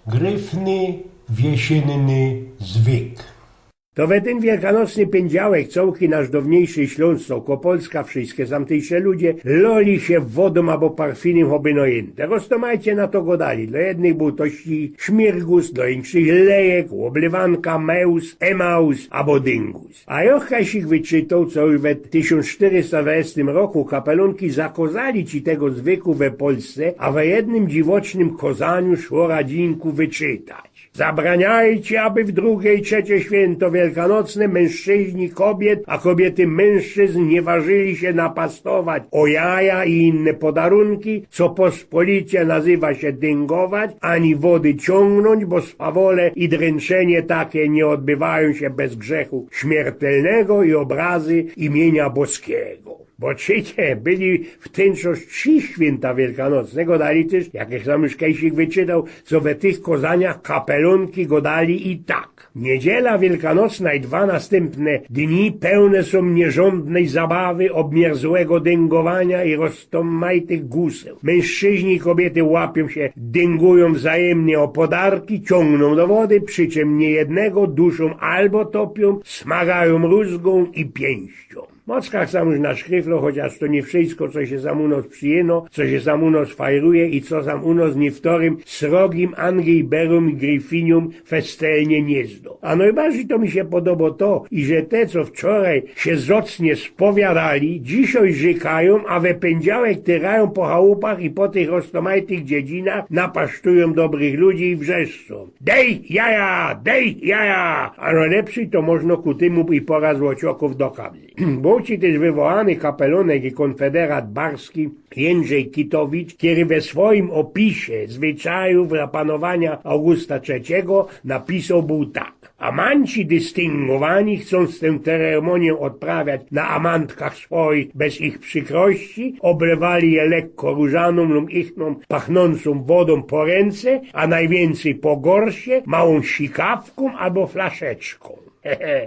Gryfny, wiesenny zwyk. To we ten wielkanocny pędziałek cołki nasz dawniejszy Śląsk, Sołkopolska, wszystkie zamtejsze ludzie loli się wodą albo parfinem obynojęte. Roztomajcie na to godali. Dla jednych był to śmirgus, dla innych lejek, oblewanka, meus, emaus albo dyngus. A jochkajsik wyczytał, co już w 1420 roku kapelunki zakozali ci tego zwyku we Polsce, a we jednym dziwocznym kozaniu szło radzinku wyczytać. Zabraniajcie, aby w drugie i trzecie święto wielkanocne mężczyźni kobiet, a kobiety mężczyzn nie ważyli się napastować o jaja i inne podarunki, co pospolicie nazywa się dyngować, ani wody ciągnąć, bo swawole i dręczenie takie nie odbywają się bez grzechu śmiertelnego i obrazy imienia boskiego. Bo czycie byli w ten czas 3 święta wielkanocnego dali też, jak sam już kiedyś wyczytał, co we tych kozaniach kapelunki go dali i tak. Niedziela wielkanocna i 2 następne dni pełne są nierządnej zabawy, obmierzłego dęgowania i roztomajtych guseł. Mężczyźni i kobiety łapią się, dęgują wzajemnie o podarki, ciągną do wody, przy czym niejednego duszą albo topią, smagają rózgą i pięścią. W Mockach sam już na szkryflo, chociaż to nie wszystko, co się sam u nas przyjęło, co się sam u nas fajruje i co sam u nas niektórym srogim Angejberom i Gryfinium festelnie nie zdo. A najbardziej to mi się podoba to, i że te, co wczoraj się zocnie spowiadali, dzisiaj żykają, a we pędziałek tyrają po chałupach i po tych roztomajtych dziedzinach, napasztują dobrych ludzi i wrzeszczą. Dej jaja, dej jaja! A najlepszy to można ku temu i pora złocioków do kabli. Był ci też wywołany kapelunek i konfederat barski Jędrzej Kitowicz, który we swoim opisie zwyczajów panowania Augusta III napisał był tak. Amanci dystyngowani, chcąc tę ceremonię odprawiać na amantkach swoich bez ich przykrości, oblewali je lekko różaną lub ichną pachnącą wodą po ręce, a najwięcej po gorsie, małą sikawką albo flaszeczką.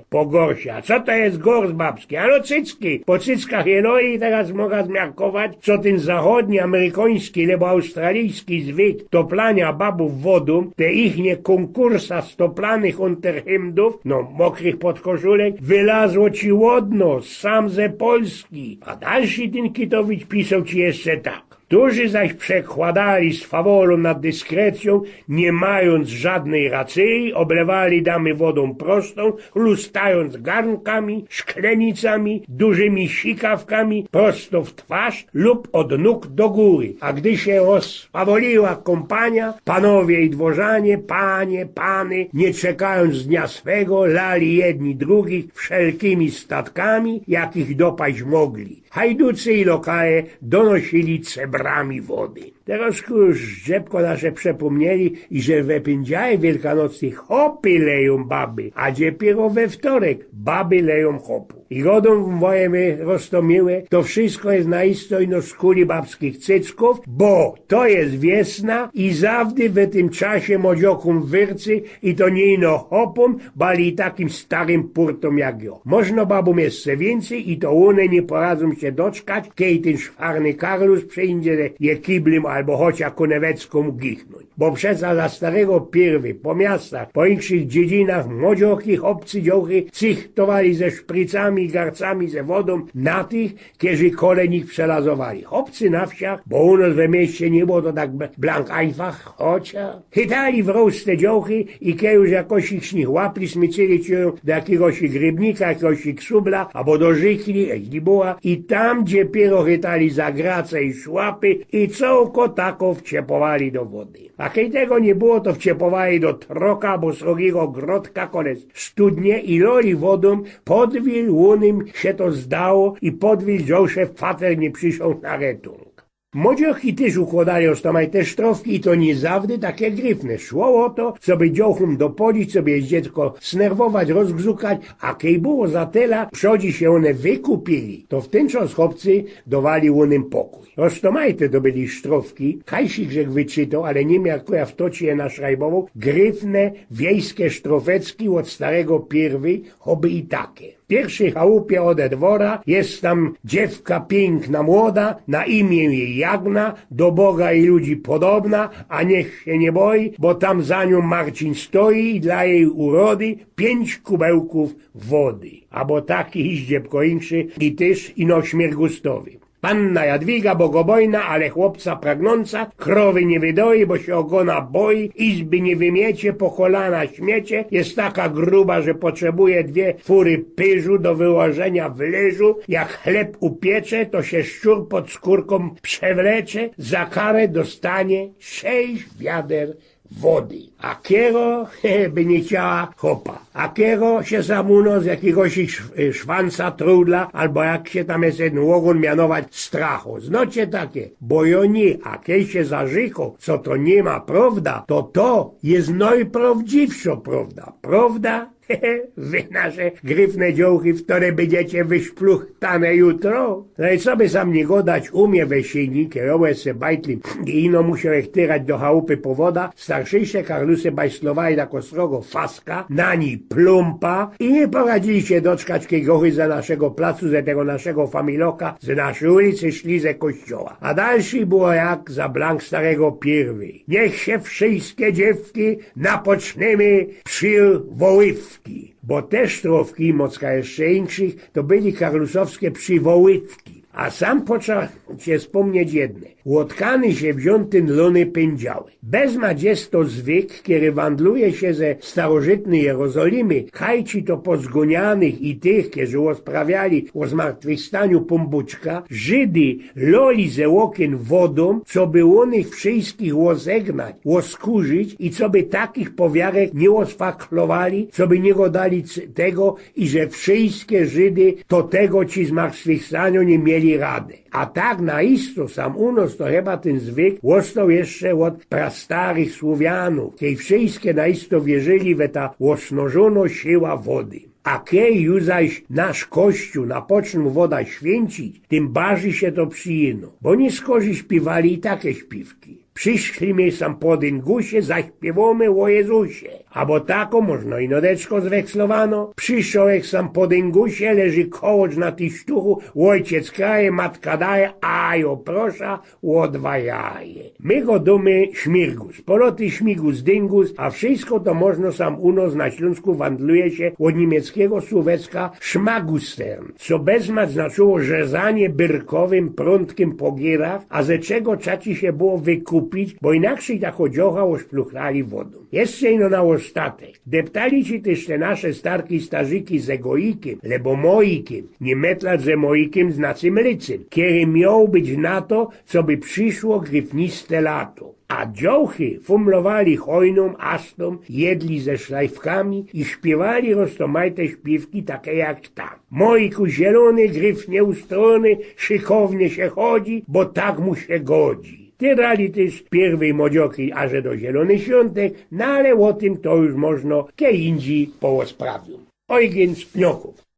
Po gorsie. A co to jest gors babski? Ano cycki. Po cyckach jeloi teraz mogę zmiarkować, co ten zachodni, amerykański lub australijski zwyk toplania babów wodą, te ichnie konkursa stoplanych unterhemdów, no mokrych podkoszulek, wylazło ci łodno, sam ze Polski. A dalszy ten Kitowicz pisał ci jeszcze tak. Którzy zaś przekładali swawolą nad dyskrecją, nie mając żadnej racji, oblewali damy wodą prostą, lustając garnkami, szklenicami, dużymi sikawkami prosto w twarz lub od nóg do góry. A gdy się rozpawoliła kompania, panowie i dworzanie, panie, pany, nie czekając dnia swego, lali jedni drugich wszelkimi statkami, jakich dopaść mogli. Hajducy i lokaje donosili cebrami wody. Teraz już rzepko nasze przepomnieli, i że we pędziałe wielkanocnych hopy leją baby, a dopiero we wtorek baby leją hopu. I godą moje roztomiłe, to wszystko jest naistojno z kuli babskich cycków, bo to jest wiesna i zawdy w tym czasie modziokum wyrcy i to nie ino hopom, bali takim starym purtom jak jo. Można babom jeszcze więcej i to one nie poradzą się doczkać, kiedy ten szwarny Karlus przyjdzie je kiblem albo chociaż konewecką gichnąć. Bo przeca za starego pierwy po miastach, po inszych dziedzinach młodzioki, chłopcy, dziochy cychtowali ze szpricami, garcami, ze wodą na tych, którzy kolenik przelazowali. Chłopcy na wsiach, bo u nas we mieście nie było to tak blank einfach, chociaż chytali w roste dziochy i kiedy już jakoś ich śnich łapli, smycili cię do jakiegoś grybnika, jakiegoś ksubla, albo do żychli, jeśli była, i tam dopiero chytali za grace i szłapy i całko tako wciepowali do wody. A kiedy tego nie było, to wciepowali do troka albo srogiego grodka konec studnie i loli wodą, podwil łunym się to zdało i podwil dziąsze fater nie przyszł na return. Młodziochi też układali ostamaj te sztrofki i to nie zawdy takie gryfne. Szło o to, co by dziochom dopodzić, sobie dziecko snerwować, rozgrzukać, a kiedy było za tela, przodzi się one wykupili, to w ten czas chłopcy dawali onym pokój. Ostamajte to byli sztrofki, kajsik żech wyczytał, ale nie miał koja w toci je naszrajbował, gryfne, wiejskie sztrofecki od starego pierwy, choby i takie. pierwszej chałupie ode dwora jest tam dziewka piękna młoda, na imię jej Jagna, do Boga i ludzi podobna, a niech się nie boi, bo tam za nią Marcin stoi i dla jej urody 5 kubełków wody. Abo taki zdziebko inszy i też ino śmiergustowy. Panna Jadwiga bogobojna, ale chłopca pragnąca, krowy nie wydoi, bo się ogona boi, izby nie wymiecie, po kolana śmiecie, jest taka gruba, że potrzebuje 2 fury pyżu do wyłożenia w leżu, jak chleb upiecze, to się szczur pod skórką przewlecze, za karę dostanie 6 wiader wody. A kiero by nie chciała chopa. A kiero się zamuno z jakiegoś szwanca trudla, albo jak się tam jest ten łogon mianować strachu. Znocie takie, bo oni, a kiedy się zażyko, co to nie ma prawda, to jest najprawdziwsza prawda. Prawda? Wy nasze gryfne dziołchy, w które będziecie wyszpluchtane jutro. No i co by sam nie godać, umie we sieni, kierowe se bajtli i ino musiał ich tyrać do chałupy powoda, starszyjsze karlusy bajslowali tak ostrogo faska, na niej plumpa i nie poradzili się doczkać kiegochy za naszego placu, ze tego naszego familoka, z naszej ulicy szli ze kościoła. A dalszy było jak za blank starego pierwy. Niech się wszystkie dziewki napoczniemy przywoływki. Bo te sztrowki, mocka jeszcze inszych, to byli karlusowskie przywołytki. A sam począł się wspomnieć jedne. Łotkany się wziąty lony pędziały. Bez to zwyk, kiedy wandluje się ze starożytnej Jerozolimy, hajci to pozgonianych i tych, którzy sprawiali o zmartwychwstaniu pombuczka, Żydy loli ze okien wodą, co by onych wszystkich ozegnać, oskurzyć i co by takich powiarek nie osfaklowali, co by nie godali tego i że wszystkie Żydy to tego ci zmartwychwstaniu nie mieli rady. A tak naisto sam unos to chyba ten zwyk został jeszcze od prastarych Słowianów, kiedy wszystkie naisto wierzyli we ta osnożono siła wody. A kiedy już zaś nasz kościół napoczął woda święcić, tym bardziej się to przyjęło, bo nie skorzy śpiewali i takie śpiewki. Przyszli mi sam podyn gusie, zaśpiewamy o Jezusie. Abo tako, można i nodeczko zwekslowano. Przyszedł sam podyn gusie, leży kołocz na tej sztuchu, ojciec kraje, matka daje, a jo prosza, odwajaje. My go domy śmirgus, poloty śmigus dyngus, a wszystko to można sam unos na Śląsku wandluje się od niemieckiego słówecka szmagustern, co bezmać znaczyło rzezanie byrkowym prądkiem po gierach, a ze czego czaci się było wykupić, bo inaczej ta chodziocha oszpluchrali wodą. Jeszcze ino na ostatek. Deptali ci też te nasze starki starzyki z egoikiem, lebo moikiem, nie metlać ze moikiem znaczy mlycym, kiedy miał być na to, co by przyszło gryfniste lato. A dziołchy fumlowali hojną, astą, jedli ze szlajfkami i śpiewali roztomajte śpiewki takie jak ta. Mojku zielony, gryf nieustrony, szykownie się chodzi, bo tak mu się godzi. Tyrali też pierwej modzioki aże do zielony świątek, no ale o tym to już można kiedy indziej połosprawią. Eugen z Pnioków.